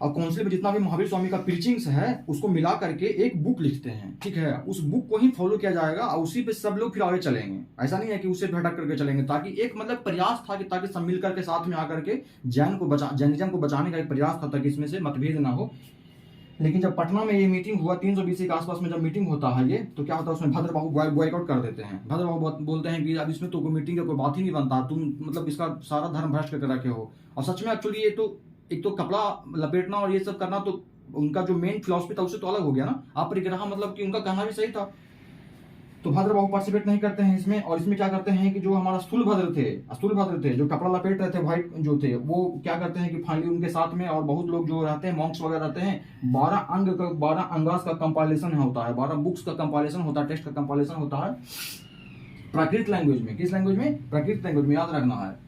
और काउंसिल में जितना भी महावीर स्वामी का प्रीचिंग्स है उसको मिला करके एक बुक लिखते हैं, ठीक है। उस बुक को ही फॉलो किया जाएगा और उसी पे सब लोग फिर आगे चलेंगे। ऐसा नहीं है कि उससे भटक करके चलेंगे, ताकि एक मतलब प्रयास था कि ताकि सब मिल करके साथ में आकर के जैनिज्म को बचाने का एक प्रयास था, ताकि इसमें से मतभेद ना हो। लेकिन जब पटना में ये मीटिंग हुआ 320 के आसपास में जब मीटिंग होता है ये, तो क्या होता है उसमें भद्रबाहु बॉयकॉट कर देते हैं। भद्रबाहु बोलते हैं कि अब इसमें तो कोई मीटिंग का कोई बात ही नहीं बनता, तुम मतलब इसका सारा धर्म भ्रष्ट करके रखे हो। और सच में एक्चुअली ये तो एक तो कपड़ा लपेटना और ये सब करना, तो उनका जो मेन फिलॉसफी था उससे तो अलग हो गया ना। आप परिग्रह मतलब कि उनका कहना भी सही था। तो भद्रबाहु पार्टिसिपेट नहीं करते हैं इसमें। और इसमें क्या करते हैं कि जो हमारा स्थूलभद्र थे जो कपड़ा लपेट रहे थे, व्हाइट जो थे, वो क्या करते हैं कि फाइनली उनके साथ में और बहुत लोग जो रहते हैं, मॉन्क्स वगैरह रहते हैं, 12 अंगास का कंपाइलेशन होता है, 12 बुक्स का कंपाइलेशन होता है, टेक्स्ट का कंपाइलेशन होता है प्राकृत लैंग्वेज में। किस लैंग्वेज में? प्राकृत लैंग्वेज में, याद रखना है।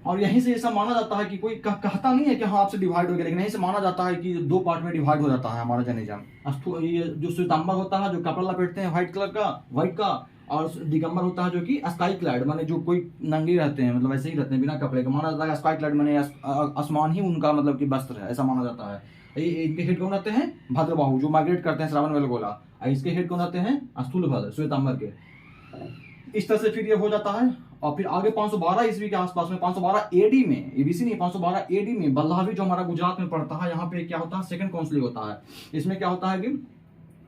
और यहीं से ऐसा माना जाता है कि कोई कहता नहीं है कि हाँ आपसे डिवाइड हो गया, लेकिन यहीं से माना जाता है कि 2 पार्ट में डिवाइड हो जाता है हमारा जैनिज्म। ये जो श्वेतांबर होता है, जो कपड़ा लपेटते हैं व्हाइट का, और दिगंबर होता है जो कि स्काई क्लाइड, माने जो कोई नंगे रहते हैं, मतलब ऐसे ही रहते हैं बिना कपड़े के। माना जाता है स्काई क्लाइड माने आसमान ही उनका मतलब कि वस्त्र है, ऐसा माना जाता है। इनके हेड कौन रहते हैं? भद्रबाहु, जो माइग्रेट करते हैं श्रावण बेलगोला। इसके हेड कौन रहते हैं? स्थूलभद्र, श्वेतांबर के। इस तरह से फिर ये हो जाता है। और फिर आगे 512 ईस्वी के आसपास में, 512 एडी में, एबीसी नहीं, 512 एडी में बल्लावी जो हमारा गुजरात में पड़ता है, यहाँ पे क्या होता है? सेकंड काउंसिल होता है। इसमें क्या होता है कि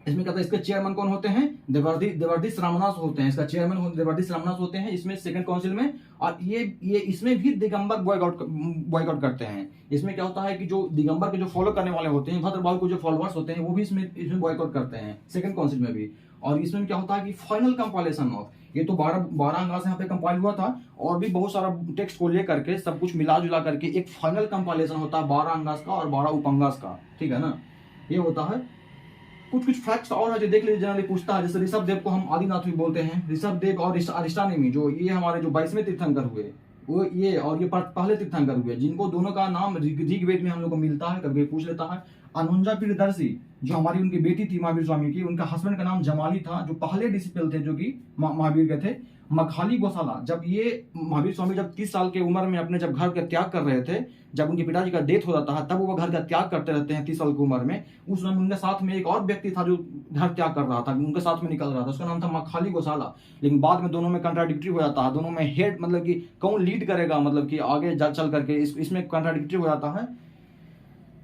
इसमें क्या होता है, इसके चेयरमैन कौन होते हैं? देवर्दी श्रामनास होते हैं। इसका चेयरमैन देवर्दी श्रामनास होते हैं इसमें सेकंड काउंसिल में। और ये इसमें भी दिगंबर बॉयकॉट करते हैं। इसमें क्या होता है कि जो दिगंबर के जो फॉलो करने वाले होते हैं, भद्रबाहु के जो फॉलोअर्स होते हैं, वो भी इसमें बॉयकॉट करते हैं सेकंड काउंसिल में भी। और इसमें क्या होता है कि फाइनल कंपाइलेशन ऑफ, ये तो 12 अंगास यहाँ पे कंपाइल हुआ था, और भी बहुत सारा टेक्स्ट को लेकर के सब कुछ मिला जुला करके एक फाइनल कंपाइलेशन होता है 12 अंगास का और 12 उपअंगास का, ठीक है ना। ये होता है। कुछ फैक्ट्स और है जो देख लीजिए, जनरली पूछता है। जैसे ऋषभ देव को हम आदिनाथ भी बोलते हैं, ऋषभ देव और अरिष्टानेमी, जो ये हमारे जो 22वें तीर्थंकर हुए, वो ये और ये पहले तीर्थंकर हुए, जिनको दोनों का नाम ऋग्वेद में हम लोग को मिलता है, कभी पूछ लेता है। अनुंजा प्रियदर्शी, जो हमारी उनकी बेटी थी महावीर स्वामी की, उनका हस्बैंड का नाम जमाली था, जो पहले डिसिपल थे जो कि महावीर के थे। मखाली गोशाला, जब ये महावीर स्वामी जब 30 साल की उम्र में अपने जब घर का त्याग कर रहे थे, जब उनके पिताजी का डेथ हो जाता है, तब वो घर का त्याग करते रहते हैं 30 साल की उम्र में। उस समय उनके साथ में एक और व्यक्ति था जो घर त्याग कर रहा था, उनके साथ में निकल रहा था, उसका नाम था मखाली गोशाला। लेकिन बाद में दोनों में कंट्राडिक्टरी हो जाता है, दोनों में हेड मतलब कि कौन लीड करेगा, मतलब कि आगे चल करके इसमें कंट्राडिक्टरी हो जाता है।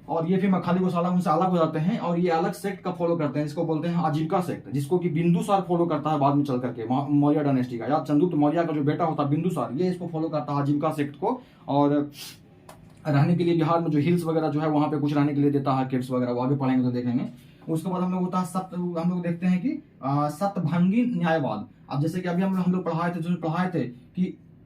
और ये फिर मखाली गोशाला उनसे अलग हो जाते हैं और ये अलग सेक्ट का फॉलो करते हैं, इसको बोलते हैं आजीविका सेक्ट, जिसको कि बिंदुसार फॉलो करता है बाद में चल करके मौर्य डायनेस्टी का, या चंद्रगुप्त मौर्य का जो बेटा होता है बिंदुसार, ये इसको फॉलो करता है आजीविका सेक्ट को। और रहने के लिए बिहार में जो हिल्स वगैरह जो है वहाँ पे कुछ रहने के लिए देता है, केव्स वगैरह, वो आगे पढ़ेंगे तो देखेंगे। उसके बाद हम लोग होता है हम लोग देखते हैं कि सप्तभंगी न्यायवाद। अब जैसे कि अभी हम लोग पढ़ाए थे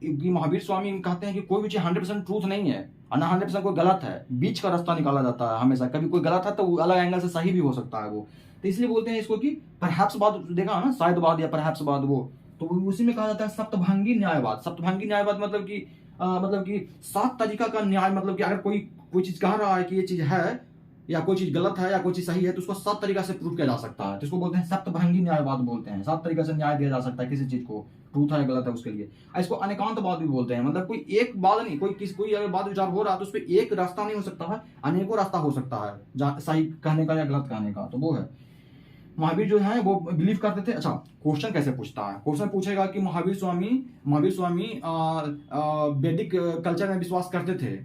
कि महावीर स्वामी कहते हैं कि कोई भी चीज 100% ट्रूथ नहीं है और ना 100% कोई गलत है, बीच का रास्ता निकाला जाता है हमेशा। कभी कोई गलत है तो अलग एंगल से सही भी हो सकता है वो, तो इसलिए बोलते हैं इसको कि परहैप्स बाद, देखा ना, शायदवाद या परहैप्स बाद, वो तो उसी में कहा जाता है सप्तभंगी न्यायवाद। सप्तभंगी न्यायवाद मतलब कि 7 तरीका का न्याय, मतलब कि अगर कोई चीज कह रहा है कि ये चीज है या कोई चीज गलत है या कोई चीज सही है, तो उसको 7 तरीका से प्रूव किया जा सकता है, तो इसको बोलते हैं सप्तभंगी न्यायवाद बोलते हैं। 7 तरीका से न्याय दिया जा सकता है किसी चीज को, ट्रूथ है गलत है उसके लिए। इसको अनेकांतवाद भी बोलते हैं, मतलब कोई एक बात नहीं, कोई अगर बात विचार हो रहा है तो उस पर एक रास्ता नहीं हो सकता है, अनेकों रास्ता हो सकता है सही कहने का या गलत कहने का, तो वो है। महावीर जो है वो बिलीव करते थे। अच्छा, क्वेश्चन कैसे पूछता है? क्वेश्चन पूछेगा कि महावीर स्वामी वैदिक कल्चर में विश्वास करते थे,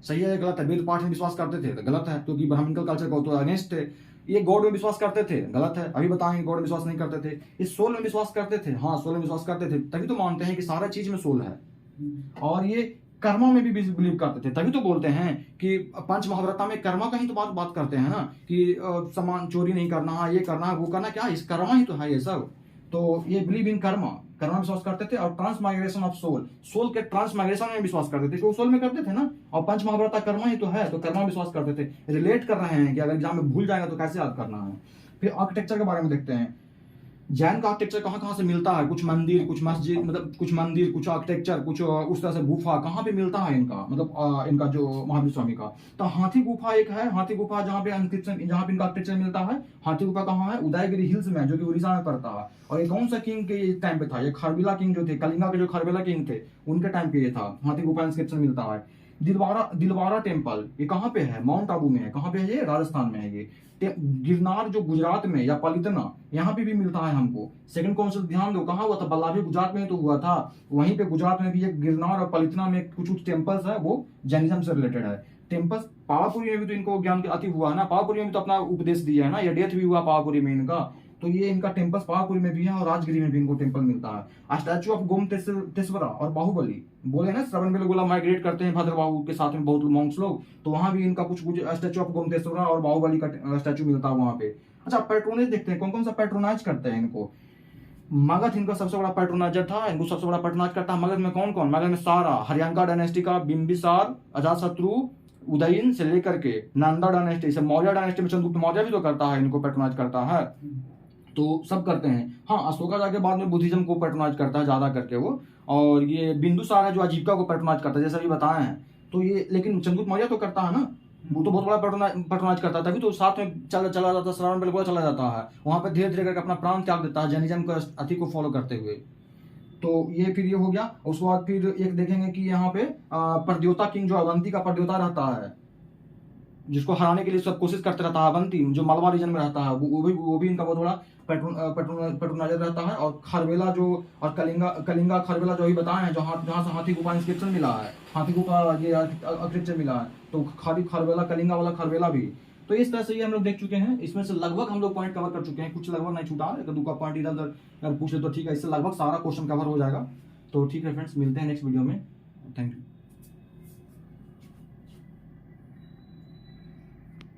सही है या गलत है? वेद पाठ में विश्वास करते थे तो गलत है, क्योंकि ब्राह्मणिकल कल्चर को तो अगेंस्ट थे। ये गॉड में विश्वास करते थे, गलत है, अभी बताएंगे। गॉड में विश्वास नहीं करते थे। इस सोल में विश्वास करते थे, हाँ सोल में विश्वास करते थे, तभी तो मानते हैं कि सारा चीज में सोल है। और ये कर्मा में भी बिलीव करते थे, तभी तो बोलते हैं कि पंच महाव्रता में कर्मा का ही तो बात करते हैं ना, कि सामान चोरी नहीं करना है, ये करना है, वो करना, क्या इस कर्मा ही तो है ये सब। तो ये बिलीव इन कर्मा, कर्मा विश्वास करते थे। और ट्रांसमाइग्रेशन ऑफ सोल, सोल के ट्रांसमाइग्रेशन में विश्वास करते थे, क्योंकि सोल में करते थे ना, और पंच महाभरता कर्मा ही तो है, तो कर्मा विश्वास करते थे। रिलेट कर रहे हैं कि अगर एग्जाम में भूल जाएगा तो कैसे याद करना है। फिर आर्किटेक्चर के बारे में देखते हैं, जैन का आर्किटेक्चर कहाँ कहाँ से मिलता है, कुछ मंदिर, कुछ मस्जिद, मतलब कुछ मंदिर, कुछ आर्किटेक्चर, कुछ उस तरह से गुफा कहाँ पे मिलता है इनका, मतलब इनका जो महावीर स्वामी का। तो हाथी गुफा एक है, हाथी गुफा जहाँ पे इंस्क्रिप्शन, जहाँ पे इनका आर्किटेक्चर मिलता है। हाथी गुफा कहाँ है, उदयगिरी हिल्स में, जो कि उड़ीसा में पड़ता है। और ये कौन सा किंग के टाइम पे था, ये खरबेला किंग जो थे, कलिंगा के जो खरबेला किंग थे, उनके टाइम पे ये था, हाथी गुफा इंस्क्रिप्शन मिलता है। दिलवारा टेम्पल ये कहाँ पे है, माउंट आबू में है। कहाँ पे है ये, राजस्थान में है ये। गिरनार जो गुजरात में, या पलितना, यहाँ पे भी मिलता है हमको। सेकंड कॉन्सेप्ट ध्यान दो, कहाँ हुआ था, बल्लाभी गुजरात में तो हुआ था। वहीं पे गुजरात में भी एक गिरनार और पलितना में कुछ टेम्पल्स है, वो जैनिज्म से रिलेटेड है। टेम्पल्स पावापुरी में भी तो इनको ज्ञान अति हुआ है ना, पावापुरी में भी तो अपना उपदेश दिया है ना, ये डेथ भी हुआ पावापुरी में इनका। तो ये इनका टेम्पल्स पावापुरी में भी है, और राजगिरी में भी इनको टेम्पल मिलता है। स्टैचू ऑफ गोमतेश्वरा और बाहुबली, बोले ना श्रवण बेलगोला माइग्रेट करते हैं भद्रबाहु के साथ में बहुत मॉन्क्स लोग, तो वहां भी इनका कुछ स्टैचू ऑफ गोमतेश्वरा और बाहुबली का स्टैचू मिलता है वहां पे। अच्छा, पैट्रोनेज देखते हैं, कौन कौन सा पैट्रोनाइज करते हैं इनको। मगध इनका सबसे बड़ा पैट्रोनाइजर था, इनको सबसे बड़ा पैट्रोनाइज करता है। मगध में कौन कौन, मगध में सारा हरियांका डायनेस्टी का बिंबिसार, अजातशत्रु, उदयन से लेकर के नंदा डायनेस्टी से मौर्य डायनेस्टी में चंद्रगुप्त मौर्य भी तो करता है, इनको पैट्रोनाइज करता है। तो सब करते हैं। हाँ, अशोका जाके बाद में बुद्धिज्म को पैट्रोनाइज करता है ज्यादा करके वो। और ये बिंदुसार है जो आजीविका को पैट्रोनाइज करता है, जैसा भी बताए हैं। तो ये, लेकिन चंद्रगुप्त मौर्य तो करता है ना, वो तो बहुत बड़ा पैट्रोनाइज करता है, तभी तो साथ में चला जाता है, श्रवण बेलगोला चला जाता है वहां पे, धीरे धीरे करके अपना प्राण त्याग देता है जैनिज्म को अति को फॉलो करते हुए। तो ये फिर ये हो गया। उसके बाद फिर एक देखेंगे कि यहाँ पे प्रद्योता किंग जो अवंती का प्रद्योता रहता है, जिसको हराने के लिए सब कोशिश करते रहता है, अवंती जो मलबा रीजन में रहता है, वो भी इनका बहुत बड़ा पैट्रोनाइजर रहता है। और खरबेला जो, और कलिंगा खरबेला जो ही बताए हैं, जहाँ से हाथी गुफा इंस्क्रिप्शन मिला है, हाथी गुफा ये आर्किटेक्चर मिला है, तो खाली खरबेला, कलिंगा वाला खरबेला भी। तो इस तरह से ये हम लोग देख चुके हैं, इसमें से लगभग हम लोग पॉइंट कवर कर चुके हैं, कुछ लगभग नहीं छूटा, एक दो का पॉइंट इधर उधर अगर पूछ ले तो ठीक है, इससे लगभग सारा क्वेश्चन कवर हो जाएगा। तो ठीक है फ्रेंड्स, मिलते हैं नेक्स्ट वीडियो में। Thank you.